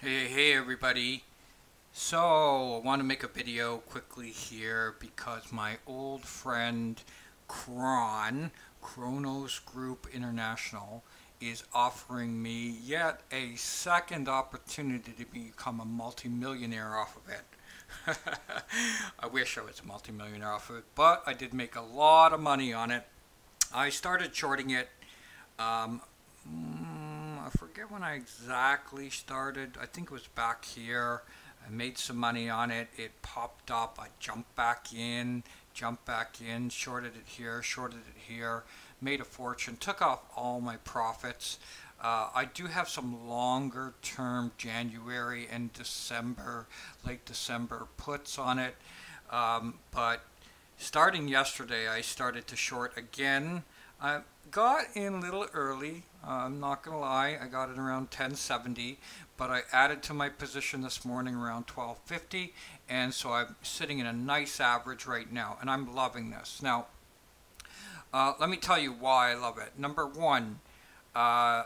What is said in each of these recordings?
Hey everybody. So, I want to make a video quickly here because my old friend CRON, Chronos Group International, is offering me yet a second opportunity to become a multimillionaire off of it. I wish I was a multimillionaire off of it, but I did make a lot of money on it. I started shorting it. Um, I forget when I exactly started. I think it was back here. I made some money on it. It popped up. I jumped back in, shorted it here, made a fortune, took off all my profits. I do have some longer term January and December, late December puts on it. But starting yesterday, I started to short again. I got in a little early. I'm not going to lie. I got it around 1070, but I added to my position this morning around 1250, and so I'm sitting in a nice average right now, and I'm loving this. Now, let me tell you why I love it. Number one, uh,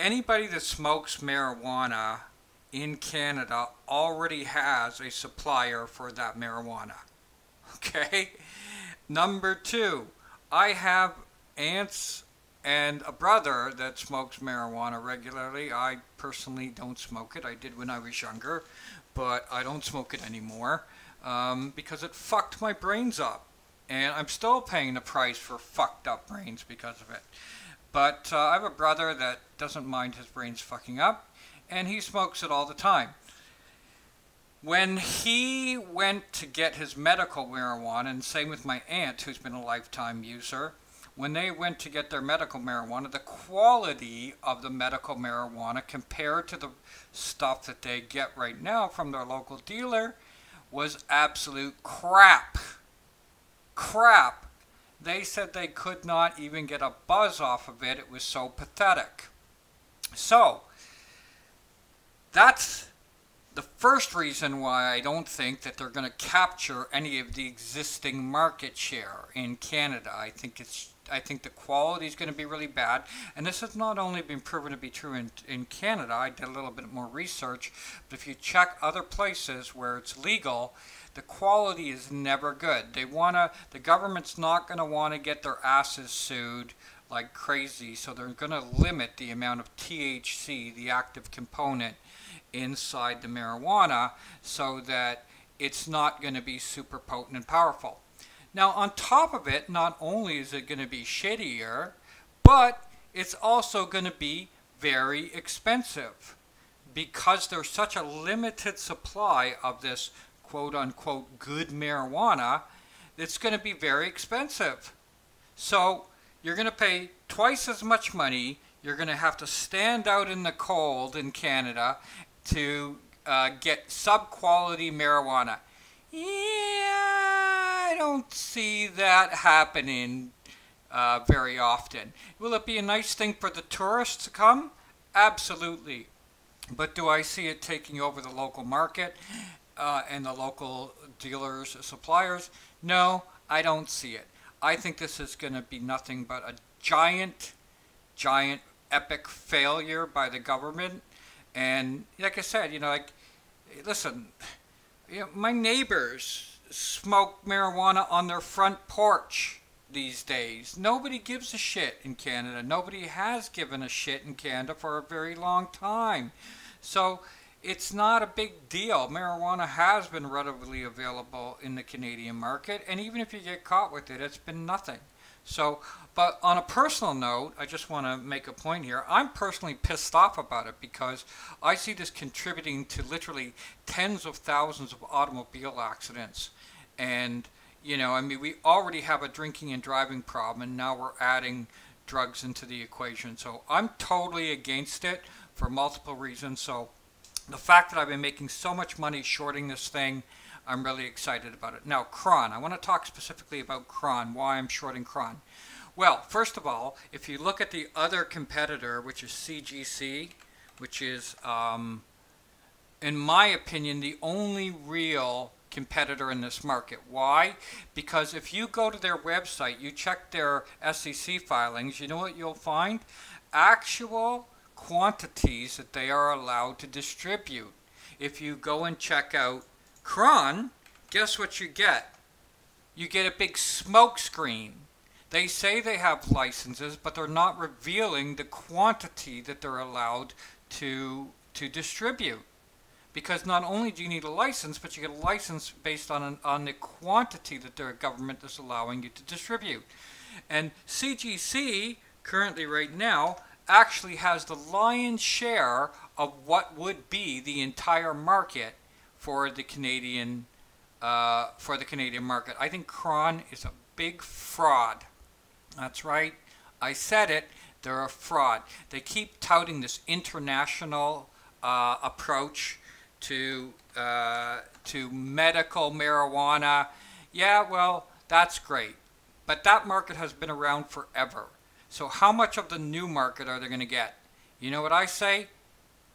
anybody that smokes marijuana in Canada already has a supplier for that marijuana. Okay? Number two, I have aunts and a brother that smokes marijuana regularly. I personally don't smoke it. I did when I was younger, but I don't smoke it anymore because it fucked my brains up. And I'm still paying the price for fucked up brains because of it. But I have a brother that doesn't mind his brains fucking up, and he smokes it all the time. When he went to get his medical marijuana, and same with my aunt, who's been a lifetime user, when they went to get their medical marijuana, the quality of the medical marijuana compared to the stuff that they get right now from their local dealer was absolute crap. Crap. They said they could not even get a buzz off of it. It was so pathetic. So, that's the first reason why I don't think that they're going to capture any of the existing market share in Canada. I think the quality is going to be really bad, and this has not only been proven to be true in Canada. I did a little bit more research, but if you check other places where it's legal, the quality is never good. The government's not going to want to get their asses sued like crazy, so they're going to limit the amount of THC, the active component, inside the marijuana so that it's not going to be super potent and powerful. Now, on top of it, not only is it going to be shittier, but it's also going to be very expensive because there's such a limited supply of this quote-unquote good marijuana. It's going to be very expensive. So you're going to pay twice as much money. You're going to have to stand out in the cold in Canada to get sub-quality marijuana. Yeah, I don't see that happening very often. Will it be a nice thing for the tourists to come? Absolutely. But do I see it taking over the local market and the local dealers, suppliers? No, I don't see it. I think this is going to be nothing but a giant, epic failure by the government. And like I said, listen, my neighbors smoke marijuana on their front porch these days. Nobody gives a shit in Canada. Nobody has given a shit in Canada for a very long time. So it's not a big deal. Marijuana has been readily available in the Canadian market, and even if you get caught with it, it's been nothing. So, but on a personal note, I just want to make a point here. I'm personally pissed off about it because I see this contributing to literally tens of thousands of automobile accidents. And, we already have a drinking and driving problem, and now we're adding drugs into the equation. So I'm totally against it for multiple reasons. So the fact that I've been making so much money shorting this thing, I'm really excited about it. Now, CRON. I want to talk specifically about CRON, why I'm shorting CRON. Well, first of all, if you look at the other competitor, which is CGC, which is, in my opinion, the only real competitor in this market. Why? Because if you go to their website, you check their SEC filings, you know what you'll find? Actual quantities that they are allowed to distribute. If you go and check out CRON, guess what you get? You get a big smoke screen. They say they have licenses, but they're not revealing the quantity that they're allowed to distribute. Because not only do you need a license, but you get a license based on the quantity that their government is allowing you to distribute. And CGC, currently right now, actually has the lion's share of what would be the entire market for the Canadian market. I think CRON is a big fraud. That's right. I said it. They're a fraud. They keep touting this international approach to medical marijuana. Yeah, well, that's great. But that market has been around forever. So how much of the new market are they going to get? You know what I say?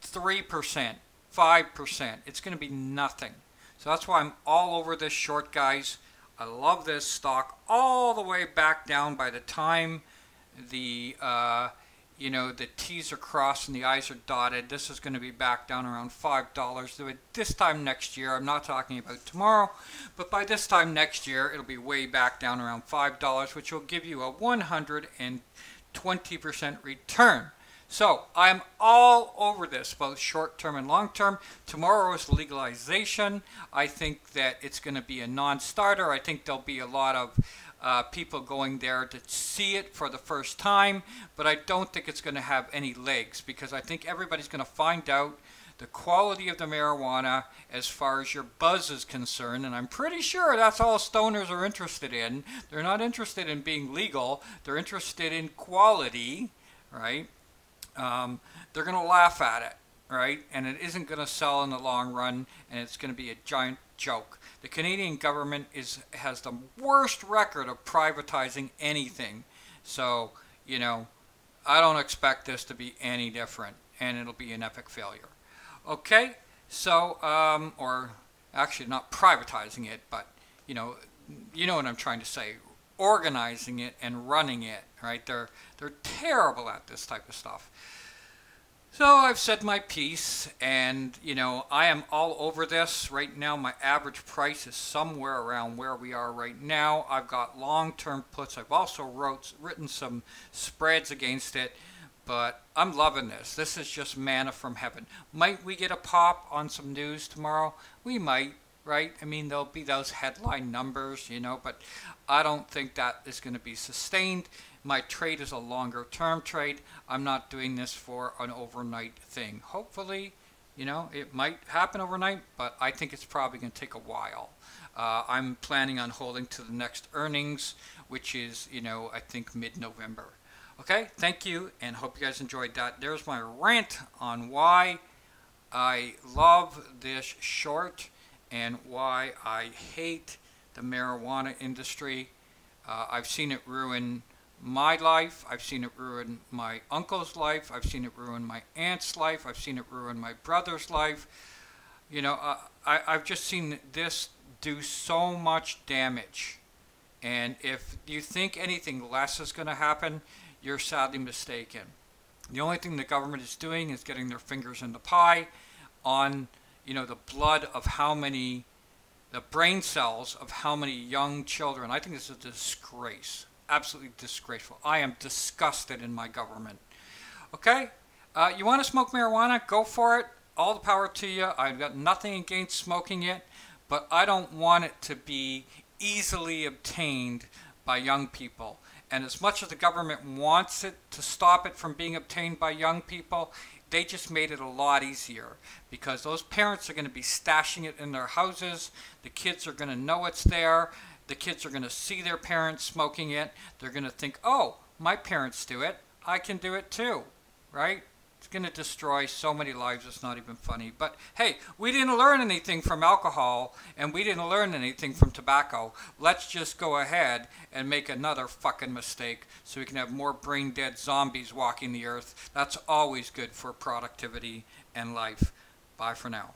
3%, 5%. It's going to be nothing. So that's why I'm all over this short, guys. I love this stock all the way back down. By the time the the T's are crossed and the I's are dotted, this is going to be back down around $5. This time next year, I'm not talking about tomorrow, but by this time next year, it'll be way back down around $5, which will give you a 120% return. So I'm all over this, both short-term and long-term. Tomorrow is legalization. I think that it's going to be a non-starter. I think there'll be a lot of people going there to see it for the first time, but I don't think it's going to have any legs, because I think everybody's going to find out the quality of the marijuana as far as your buzz is concerned, and I'm pretty sure that's all stoners are interested in. They're not interested in being legal. They're interested in quality, right? They're going to laugh at it, right? And it isn't going to sell in the long run, and it's going to be a giant joke. The Canadian government has the worst record of privatizing anything. So, I don't expect this to be any different, and it'll be an epic failure. Okay, so, or actually not privatizing it, but, you know what I'm trying to say. Organizing it and running it, right? They're terrible at this type of stuff. So I've said my piece, and I am all over this. Right now my average price is somewhere around where we are right now. I've got long-term puts. I've also written some spreads against it, but I'm loving this. This is just manna from heaven. Might we get a pop on some news tomorrow? We might. Right? I mean, there'll be those headline numbers, but I don't think that is going to be sustained. My trade is a longer term trade. I'm not doing this for an overnight thing. Hopefully, it might happen overnight, but I think it's probably going to take a while. I'm planning on holding to the next earnings, which is, I think mid-November. Okay, thank you, and hope you guys enjoyed that. There's my rant on why I love this short and why I hate the marijuana industry. I've seen it ruin my life. I've seen it ruin my uncle's life. I've seen it ruin my aunt's life. I've seen it ruin my brother's life. I've just seen this do so much damage. And if you think anything less is going to happen, you're sadly mistaken. The only thing the government is doing is getting their fingers in the pie on the blood of the brain cells of how many young children. I think this is a disgrace. Absolutely disgraceful. I am disgusted in my government. Okay? You want to smoke marijuana? Go for it. All the power to you. I've got nothing against smoking it, but I don't want it to be easily obtained by young people. And as much as the government wants it to stop it from being obtained by young people, they just made it a lot easier, because those parents are going to be stashing it in their houses. The kids are going to know it's there. The kids are going to see their parents smoking it. They're going to think, oh, my parents do it. I can do it too, right? It's going to destroy so many lives, it's not even funny. But hey, we didn't learn anything from alcohol, and we didn't learn anything from tobacco. Let's just go ahead and make another fucking mistake so we can have more brain dead zombies walking the earth. That's always good for productivity and life. Bye for now.